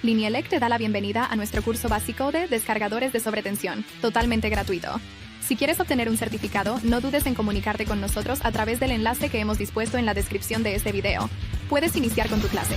Linielec te da la bienvenida a nuestro curso básico de descargadores de sobretensión, totalmente gratuito. Si quieres obtener un certificado, no dudes en comunicarte con nosotros a través del enlace que hemos dispuesto en la descripción de este video. Puedes iniciar con tu clase.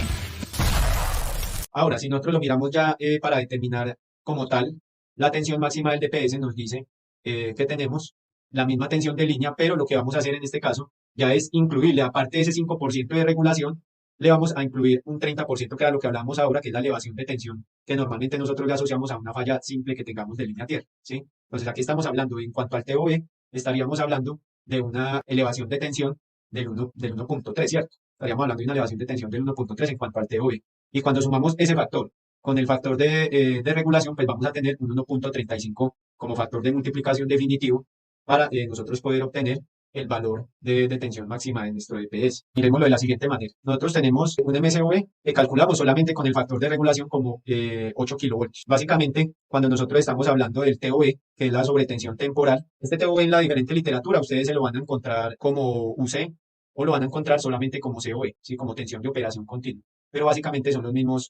Ahora, si nosotros lo miramos ya para determinar como tal la tensión máxima del DPS, nos dice que tenemos la misma tensión de línea, pero lo que vamos a hacer en este caso ya es incluirle, aparte de ese 5% de regulación, le vamos a incluir un 30%, que era lo que hablábamos ahora, que es la elevación de tensión, que normalmente nosotros le asociamos a una falla simple que tengamos de línea tierra, ¿sí? Entonces aquí estamos hablando, en cuanto al TOB, estaríamos hablando de una elevación de tensión del 1.3, ¿cierto? Estaríamos hablando de una elevación de tensión del 1.3 en cuanto al TOB. Y cuando sumamos ese factor con el factor de regulación, pues vamos a tener un 1.35 como factor de multiplicación definitivo para nosotros poder obtener el valor de tensión máxima de nuestro DPS. Miremoslo de la siguiente manera. Nosotros tenemos un MSV que calculamos solamente con el factor de regulación como 8 kilovoltios. Básicamente, cuando nosotros estamos hablando del TOB, que es la sobretensión temporal, este TOB en la diferente literatura ustedes se lo van a encontrar como UC o lo van a encontrar solamente como COE, ¿sí? Como tensión de operación continua. Pero básicamente son los mismos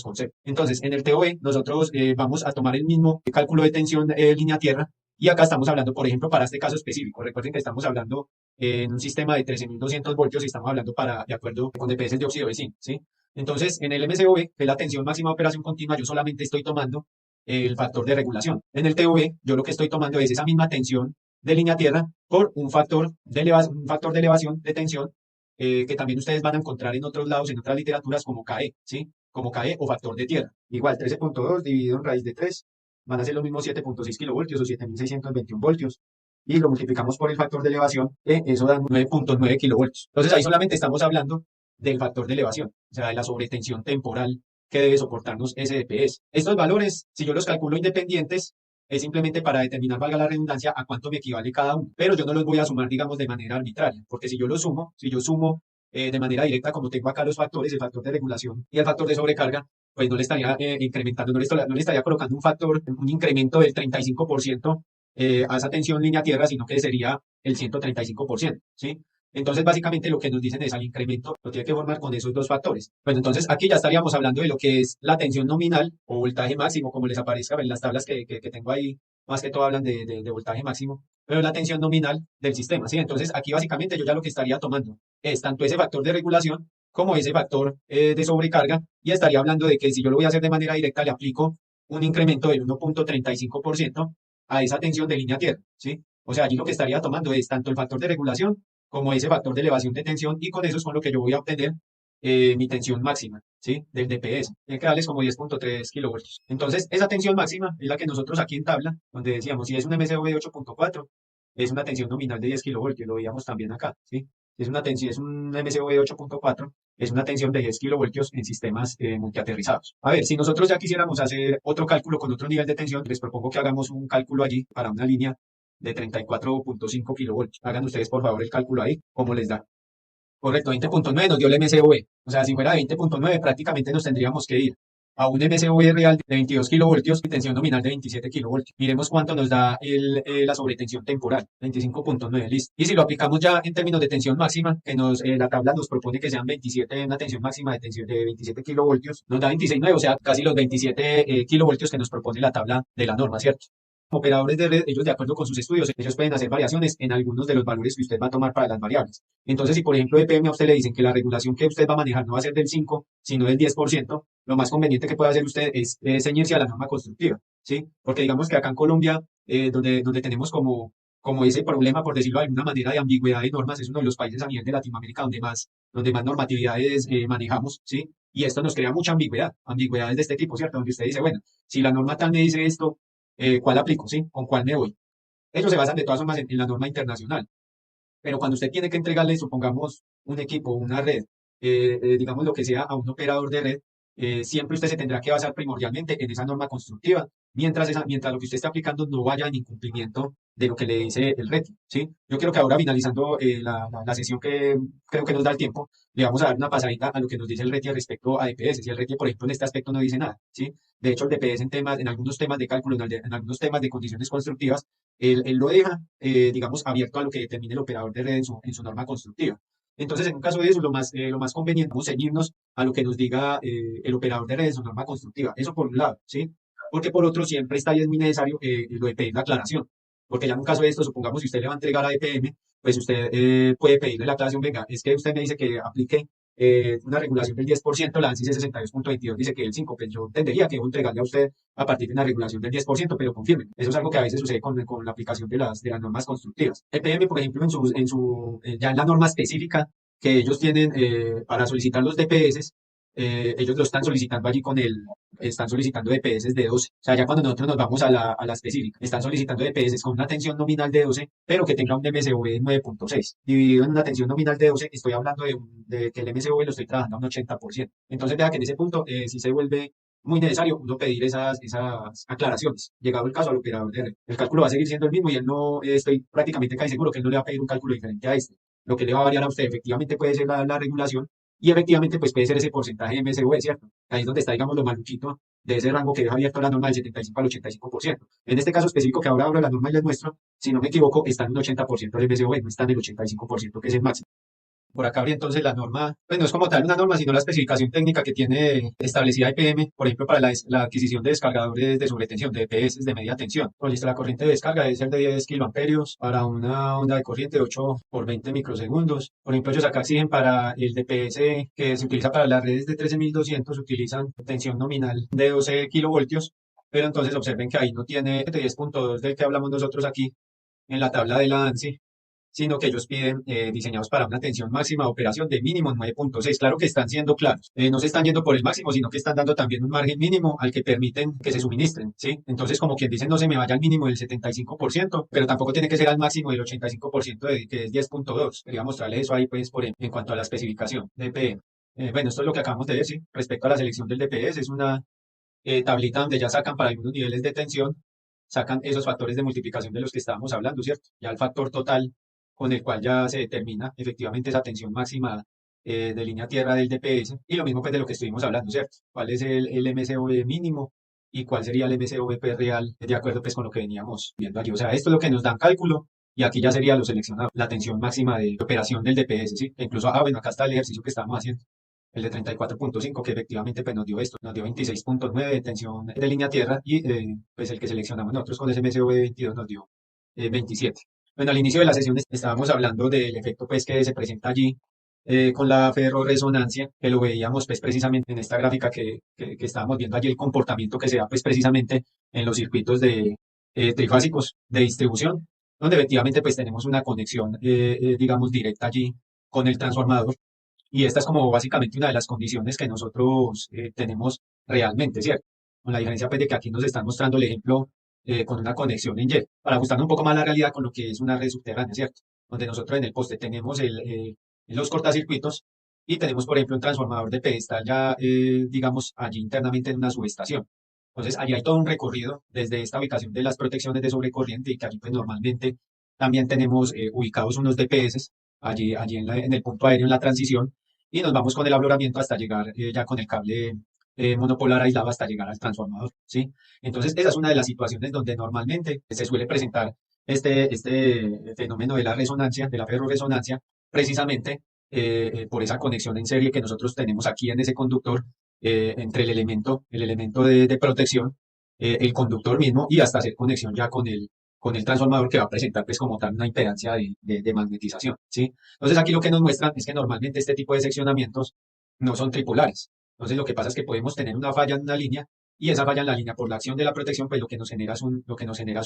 conceptos. Entonces, en el TOB nosotros vamos a tomar el mismo cálculo de tensión línea tierra. Y acá estamos hablando, por ejemplo, para este caso específico. Recuerden que estamos hablando en un sistema de 13.200 voltios y estamos hablando de acuerdo con DPS de óxido de zinc, ¿sí? Entonces, en el MSOV, que es la tensión máxima de operación continua, yo solamente estoy tomando el factor de regulación. En el TOV, yo lo que estoy tomando es esa misma tensión de línea tierra por un factor de elevación de tensión que también ustedes van a encontrar en otros lados, en otras literaturas, como KE, ¿sí? Como KE o factor de tierra. Igual, 13.2 dividido en raíz de 3 van a ser los mismos 7.6 kilovoltios o 7.621 voltios. Y lo multiplicamos por el factor de elevación, eso da 9.9 kilovoltios. Entonces ahí solamente estamos hablando del factor de elevación, o sea, de la sobretensión temporal que debe soportarnos ese DPS. Estos valores, si yo los calculo independientes, es simplemente para determinar, valga la redundancia, a cuánto me equivale cada uno. Pero yo no los voy a sumar, digamos, de manera arbitraria, porque si yo sumo de manera directa, como tengo acá los factores, el factor de regulación y el factor de sobrecarga, pues no le estaría incrementando, no le estaría colocando un incremento del 35% a esa tensión línea tierra, sino que sería el 135%, ¿sí? Entonces, básicamente lo que nos dicen es al incremento lo tiene que formar con esos dos factores. Bueno, entonces aquí ya estaríamos hablando de lo que es la tensión nominal o voltaje máximo, como les aparezca en las tablas que tengo ahí, más que todo hablan de voltaje máximo, pero la tensión nominal del sistema, ¿sí? Entonces, aquí básicamente yo ya lo que estaría tomando es tanto ese factor de regulación como ese factor de sobrecarga, y estaría hablando de que si yo lo voy a hacer de manera directa, le aplico un incremento del 1.35% a esa tensión de línea tierra, ¿sí? O sea, allí lo que estaría tomando es tanto el factor de regulación como ese factor de elevación de tensión, y con eso es con lo que yo voy a obtener mi tensión máxima, ¿sí? Del DPS. Tiene que darles como 10.3 kilovoltios. Entonces, esa tensión máxima es la que nosotros aquí en tabla, donde decíamos, si es un MSV de 8.4, es una tensión nominal de 10 kilovoltios, lo veíamos también acá, ¿sí? Si es un MSV de 8.4, es una tensión de 10 kilovoltios en sistemas multiaterrizados. A ver, si nosotros ya quisiéramos hacer otro cálculo con otro nivel de tensión, les propongo que hagamos un cálculo allí para una línea de 34.5 kilovoltios. Hagan ustedes, por favor, el cálculo ahí, cómo les da. Correcto, 20.9 nos dio el MSV. O sea, si fuera de 20.9, prácticamente nos tendríamos que ir a un MSV real de 22 kilovoltios y tensión nominal de 27 kilovoltios. Miremos cuánto nos da la sobretensión temporal, 25.9, listo. Y si lo aplicamos ya en términos de tensión máxima, que la tabla nos propone que sean 27, una tensión máxima de tensión de 27 kilovoltios, nos da 26.9, o sea, casi los 27 kilovoltios que nos propone la tabla de la norma, ¿cierto? Operadores de red, ellos de acuerdo con sus estudios, ellos pueden hacer variaciones en algunos de los valores que usted va a tomar para las variables. Entonces, si por ejemplo de PM a usted le dicen que la regulación que usted va a manejar no va a ser del 5, sino del 10%, lo más conveniente que puede hacer usted es ceñirse a la norma constructiva, ¿sí? Porque digamos que acá en Colombia, donde tenemos como ese problema, por decirlo de alguna manera, de ambigüedad de normas, es uno de los países a nivel de Latinoamérica donde más normatividades manejamos, ¿sí? Y esto nos crea mucha ambigüedades de este tipo, ¿cierto? Donde usted dice, bueno, si la norma tal me dice esto, ¿cuál aplico? ¿Sí? ¿Con cuál me voy? Ellos se basan de todas formas en la norma internacional. Pero cuando usted tiene que entregarle, supongamos, un equipo, una red, digamos lo que sea, a un operador de red, siempre usted se tendrá que basar primordialmente en esa norma constructiva, mientras lo que usted está aplicando no vaya en incumplimiento de lo que le dice el RETI, ¿sí? Yo creo que ahora, finalizando la sesión, que creo que nos da el tiempo, le vamos a dar una pasadita a lo que nos dice el RETI respecto a DPS. Si el RETI, por ejemplo, en este aspecto no dice nada, ¿sí? De hecho, el DPS en algunos temas de cálculo, en algunos temas de condiciones constructivas, él lo deja, digamos, abierto a lo que determine el operador de red en su norma constructiva. Entonces, en un caso de eso, lo más conveniente es ceñirnos a lo que nos diga el operador de redes o norma constructiva. Eso por un lado, ¿sí? Porque por otro, siempre está y es muy necesario lo de pedir la aclaración. Porque ya en un caso de esto, supongamos si usted le va a entregar a EPM, pues usted puede pedirle la aclaración, venga, es que usted me dice que aplique una regulación del 10%, la ANSI 62.22 dice que el 5%, pues yo entendería que debo entregarle a usted a partir de una regulación del 10%, pero confirme. Eso es algo que a veces sucede con la aplicación de las normas constructivas. EPM, por ejemplo, ya en la norma específica que ellos tienen para solicitar los DPS, ellos lo están solicitando allí están solicitando DPS de 12. O sea, ya cuando nosotros nos vamos a la específica, están solicitando DPS con una tensión nominal de 12, pero que tenga un MSV de 9.6. Dividido en una tensión nominal de 12, estoy hablando de que el MSV lo estoy trabajando a un 80%. Entonces, vea que en ese punto sí se vuelve muy necesario uno pedir esas aclaraciones. Llegado el caso al operador de red, el cálculo va a seguir siendo el mismo y él no, estoy prácticamente casi seguro que él no le va a pedir un cálculo diferente a este. Lo que le va a variar a usted efectivamente puede ser la regulación y efectivamente pues puede ser ese porcentaje de MSV, ¿cierto? Ahí es donde está, digamos, lo maluchito de ese rango que deja abierto la norma del 75 al 85%. En este caso específico que ahora abro la norma y les muestro, si no me equivoco, está en un 80% del MSV, no está en el 85% que es el máximo. Por acá habría entonces la norma, pues no es como tal una norma, sino la especificación técnica que tiene establecida IPM, por ejemplo, para la adquisición de descargadores de sobretensión, de EPS de media tensión. Pues, listo, la corriente de descarga debe ser de 10 kiloamperios para una onda de corriente de 8 por 20 microsegundos. Por ejemplo, ellos acá exigen para el DPS que se utiliza para las redes de 13.200, utilizan tensión nominal de 12 kilovoltios, pero entonces observen que ahí no tiene 10.2 del que hablamos nosotros aquí en la tabla de la ANSI, sino que ellos piden diseñados para una tensión máxima de operación de mínimo 9.6. Claro que están siendo claros, no se están yendo por el máximo, sino que están dando también un margen mínimo al que permiten que se suministren, ¿sí? Entonces, como quien dice, no se me vaya al mínimo del 75%, pero tampoco tiene que ser al máximo del 85%, que es 10.2. Quería mostrarles eso ahí, pues, en cuanto a la especificación de PM. Bueno, esto es lo que acabamos de decir respecto a la selección del DPS. Es una tablita donde ya sacan para algunos niveles de tensión, sacan esos factores de multiplicación de los que estábamos hablando, ¿cierto? Ya el factor total con el cual ya se determina efectivamente esa tensión máxima de línea tierra del DPS, y lo mismo pues de lo que estuvimos hablando, ¿cierto? ¿Cuál es el MCV mínimo y cuál sería el MCVP real de acuerdo pues con lo que veníamos viendo aquí? O sea, esto es lo que nos dan cálculo. Y aquí ya sería lo seleccionado, la tensión máxima de operación del DPS, ¿sí? E incluso, bueno, acá está el ejercicio que estamos haciendo, el de 34.5, que efectivamente pues, nos dio esto, nos dio 26.9 de tensión de línea tierra y pues el que seleccionamos nosotros con ese MSV 22 nos dio 27. Bueno, al inicio de la sesión estábamos hablando del efecto pues que se presenta allí con la ferroresonancia, que lo veíamos pues precisamente en esta gráfica que estábamos viendo allí, el comportamiento que se da pues precisamente en los circuitos trifásicos de distribución, donde efectivamente pues tenemos una conexión digamos directa allí con el transformador, y esta es como básicamente una de las condiciones que nosotros tenemos realmente, ¿cierto? Con la diferencia pues de que aquí nos están mostrando el ejemplo con una conexión en Y, para ajustar un poco más la realidad con lo que es una red subterránea, ¿cierto? Donde nosotros en el poste tenemos los cortacircuitos y tenemos, por ejemplo, un transformador de pedestal ya, digamos, allí internamente en una subestación. Entonces, allí hay todo un recorrido desde esta ubicación de las protecciones de sobrecorriente, y que allí pues normalmente también tenemos ubicados unos DPS allí en el punto aéreo en la transición, y nos vamos con el afloramiento hasta llegar ya con el cable monopolar aislado hasta llegar al transformador, ¿sí? Entonces, esa es una de las situaciones donde normalmente se suele presentar este fenómeno de la resonancia, de la ferroresonancia, precisamente por esa conexión en serie que nosotros tenemos aquí en ese conductor entre el elemento de protección, el conductor mismo, y hasta hacer conexión ya con el transformador, que va a presentar pues como tal una impedancia de magnetización, ¿sí? Entonces aquí lo que nos muestran es que normalmente este tipo de seccionamientos no son tripulares. Entonces lo que pasa es que podemos tener una falla en una línea, y esa falla en la línea por la acción de la protección, pues lo que nos genera es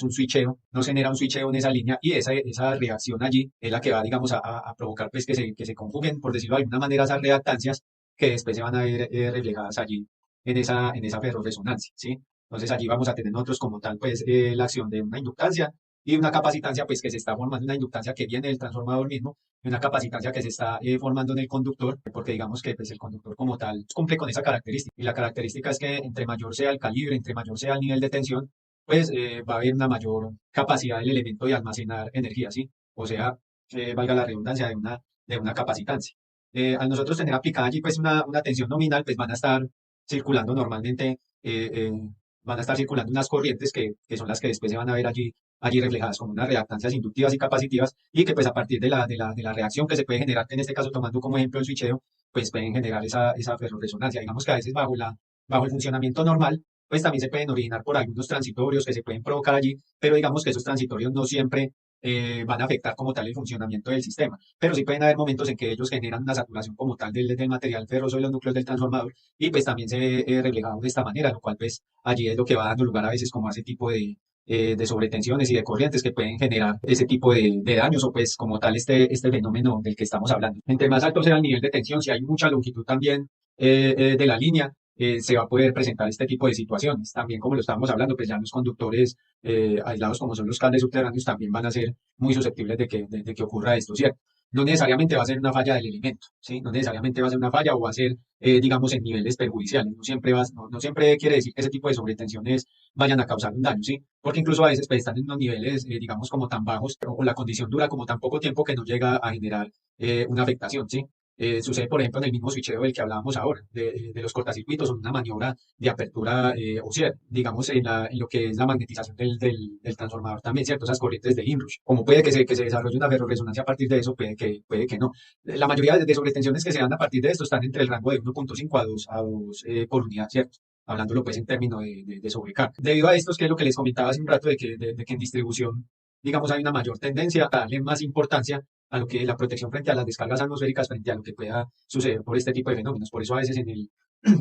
un switcheo, nos genera un switcheo en esa línea, y esa reacción allí es la que va, digamos, a provocar pues que se conjuguen, por decirlo de alguna manera, esas reactancias que después se van a ver reflejadas allí en esa ferroresonancia, ¿sí? Entonces allí vamos a tener nosotros como tal pues la acción de una inductancia y una capacitancia pues que se está formando, una inductancia que viene del transformador mismo, y una capacitancia que se está formando en el conductor, porque digamos que pues el conductor como tal cumple con esa característica, y la característica es que entre mayor sea el calibre, entre mayor sea el nivel de tensión, pues va a haber una mayor capacidad del elemento de almacenar energía, ¿sí? O sea, valga la redundancia de una capacitancia. Al nosotros tener aplicada allí pues una tensión nominal, pues van a estar circulando normalmente, van a estar circulando unas corrientes que son las que después se van a ver allí allí reflejadas como unas reactancias inductivas y capacitivas, y que pues a partir de la reacción que se puede generar, en este caso tomando como ejemplo el switcheo, pues pueden generar esa ferrorresonancia. Digamos que a veces bajo el funcionamiento normal, pues también se pueden originar por algunos transitorios que se pueden provocar allí, pero digamos que esos transitorios no siempre van a afectar como tal el funcionamiento del sistema, pero sí pueden haber momentos en que ellos generan una saturación como tal del material ferroso de los núcleos del transformador, y pues también se ve reflejado de esta manera, lo cual pues allí es lo que va dando lugar a veces como a ese tipo de sobretensiones y de corrientes que pueden generar ese tipo de daños, o pues como tal este fenómeno del que estamos hablando. Entre más alto sea el nivel de tensión, si hay mucha longitud también de la línea, se va a poder presentar este tipo de situaciones. También, como lo estábamos hablando, pues ya los conductores aislados como son los cables subterráneos también van a ser muy susceptibles de que ocurra esto, ¿cierto? No necesariamente va a ser una falla del elemento, ¿sí? No necesariamente va a ser una falla o va a ser, digamos, en niveles perjudiciales. No siempre quiere decir que ese tipo de sobretensiones vayan a causar un daño, ¿sí? Porque incluso a veces pues, están en unos niveles, digamos, como tan bajos, o la condición dura como tan poco tiempo que no llega a generar una afectación, ¿sí? Sucede, por ejemplo, en el mismo switcheo del que hablábamos ahora, de los cortacircuitos, o una maniobra de apertura o cierre, digamos, en lo que es la magnetización del transformador también, ¿cierto? Esas corrientes de inrush. Como puede que se desarrolle una ferrorresonancia a partir de eso, puede que no. La mayoría de sobretensiones que se dan a partir de esto están entre el rango de 1.5 a 2 por unidad, ¿cierto? Hablándolo pues en términos de sobrecarga. Debido a esto, es que es lo que les comentaba hace un rato de que en distribución, digamos, hay una mayor tendencia a darle más importancia a lo que la protección frente a las descargas atmosféricas, frente a lo que pueda suceder por este tipo de fenómenos. Por eso a veces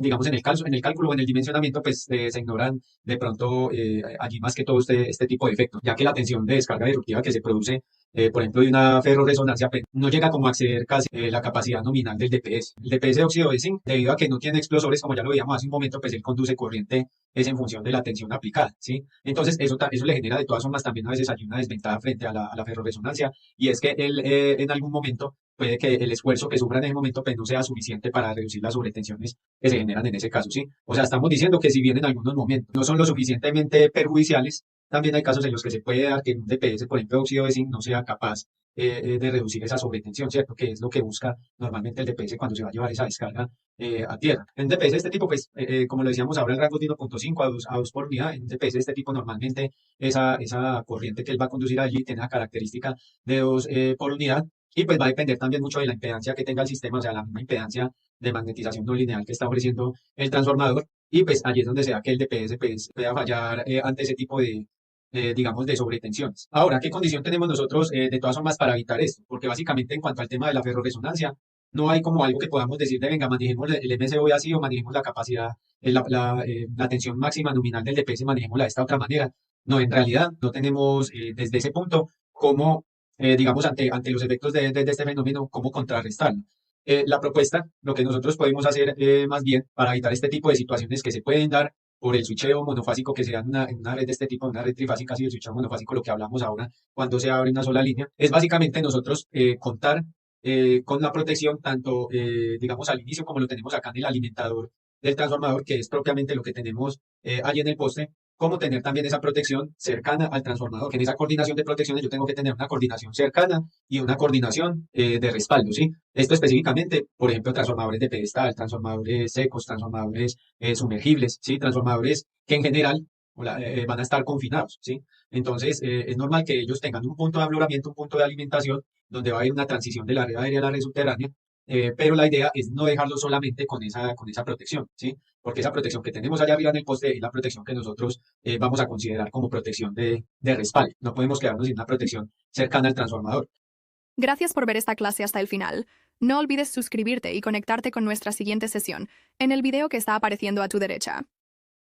digamos, en el cálculo o en el dimensionamiento, pues se ignoran de pronto allí más que todo este tipo de efectos, ya que la tensión de descarga disruptiva que se produce, por ejemplo, de una ferrorresonancia, pues, no llega como a acceder casi la capacidad nominal del DPS. El DPS de óxido de zinc, debido a que no tiene explosores, como ya lo veíamos hace un momento, pues él conduce corriente es en función de la tensión aplicada, ¿sí? Entonces, eso le genera de todas formas también a veces hay una desventaja frente a la ferrorresonancia, y es que él en algún momento puede que el esfuerzo que sufra en ese momento pues, no sea suficiente para reducir las sobretensiones que se generan en ese caso, ¿sí? O sea, estamos diciendo que si bien en algunos momentos no son lo suficientemente perjudiciales, también hay casos en los que se puede dar que un DPS, por ejemplo, óxido de zinc, no sea capaz de reducir esa sobretensión, ¿cierto? Que es lo que busca normalmente el DPS cuando se va a llevar esa descarga a tierra. En un DPS de este tipo, pues, como lo decíamos ahora, el rango de 1.5 a 2 por unidad. En un DPS de este tipo, normalmente esa corriente que él va a conducir allí tiene la característica de 2 por unidad. Y pues va a depender también mucho de la impedancia que tenga el sistema, o sea, la misma impedancia de magnetización no lineal que está ofreciendo el transformador. Y pues allí es donde se da que el DPS pues, pueda fallar ante ese tipo digamos, de sobretensiones. Ahora, ¿qué condición tenemos nosotros de todas formas para evitar esto? Porque básicamente en cuanto al tema de la ferrorresonancia, no hay como algo que podamos decir de, venga, manejemos el MSO así o manejemos la capacidad, la tensión máxima nominal del DPS, manejémosla de esta otra manera. No, en realidad no tenemos desde ese punto cómo, digamos, ante los efectos de este fenómeno, cómo contrarrestarlo. La propuesta, lo que nosotros podemos hacer más bien para evitar este tipo de situaciones que se pueden dar por el switcheo monofásico que se da en una red de este tipo, una red trifásica, así el switcheo monofásico, lo que hablamos ahora, cuando se abre una sola línea, es básicamente nosotros contar con la protección tanto, digamos, al inicio como lo tenemos acá en el alimentador del transformador, que es propiamente lo que tenemos allí en el poste, como tener también esa protección cercana al transformador, que en esa coordinación de protecciones yo tengo que tener una coordinación cercana y una coordinación de respaldo, ¿sí? Esto específicamente, por ejemplo, transformadores de pedestal, transformadores secos, transformadores sumergibles, ¿sí? Transformadores que en general van a estar confinados, ¿sí? Entonces, es normal que ellos tengan un punto de afloramiento, un punto de alimentación, donde va a haber una transición de la red aérea a la red subterránea, pero la idea es no dejarlo solamente con esa protección, ¿sí? Porque esa protección que tenemos allá arriba en el poste es la protección que nosotros vamos a considerar como protección de respaldo. No podemos quedarnos sin una protección cercana al transformador. Gracias por ver esta clase hasta el final. No olvides suscribirte y conectarte con nuestra siguiente sesión en el video que está apareciendo a tu derecha.